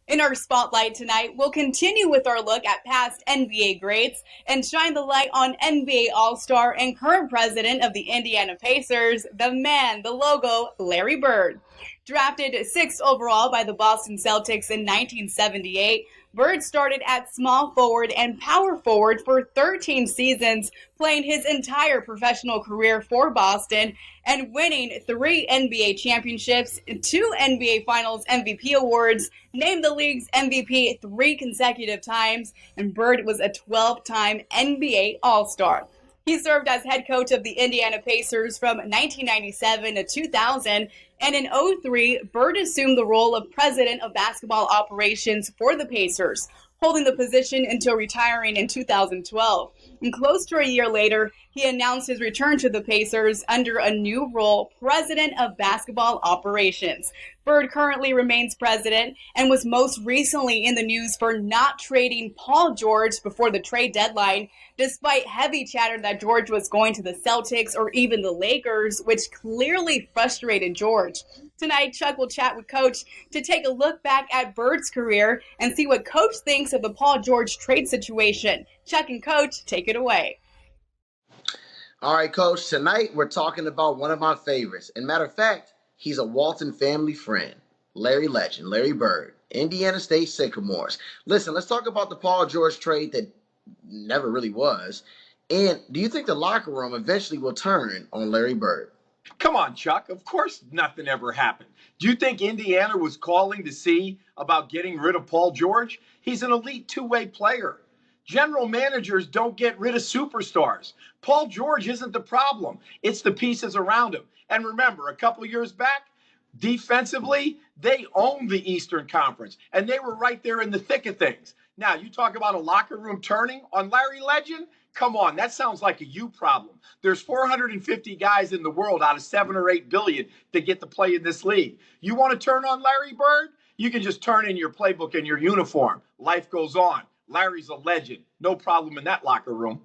In our spotlight tonight, we'll continue with our look at past NBA greats and shine the light on NBA All-Star and current president of the Indiana Pacers, the man, the logo, Larry Bird. Drafted 6th overall by the Boston Celtics in 1978, Bird started at small forward and power forward for 13 seasons, playing his entire professional career for Boston and winning 3 NBA championships, 2 NBA Finals MVP awards, named the league's MVP 3 consecutive times, and Bird was a 12-time NBA All-Star. He served as head coach of the Indiana Pacers from 1997 to 2000, and in '03, Bird assumed the role of president of basketball operations for the Pacers, holding the position until retiring in 2012. And close to a year later, he announced his return to the Pacers under a new role, president of basketball operations. Bird currently remains president and was most recently in the news for not trading Paul George before the trade deadline, despite heavy chatter that George was going to the Celtics or even the Lakers, which clearly frustrated George. Tonight, Chuck will chat with Coach to take a look back at Bird's career and see what Coach thinks of the Paul George trade situation. Chuck and Coach, take it away. All right, Coach, tonight we're talking about one of my favorites. And matter of fact, he's a Walton family friend, Larry Legend, Larry Bird, Indiana State Sycamores. Listen, let's talk about the Paul George trade that never really was. And do you think the locker room eventually will turn on Larry Bird? Come on, Chuck. Of course nothing ever happened. Do you think Indiana was calling to see about getting rid of Paul George? He's an elite two-way player. General managers don't get rid of superstars. Paul George isn't the problem. It's the pieces around him. And remember, a couple years back, defensively, they owned the Eastern Conference, and they were right there in the thick of things. Now, you talk about a locker room turning on Larry Legend? Come on, that sounds like a you problem. There's 450 guys in the world out of 7 or 8 billion that get to play in this league. You want to turn on Larry Bird? You can just turn in your playbook and your uniform. Life goes on. Larry's a legend. No problem in that locker room.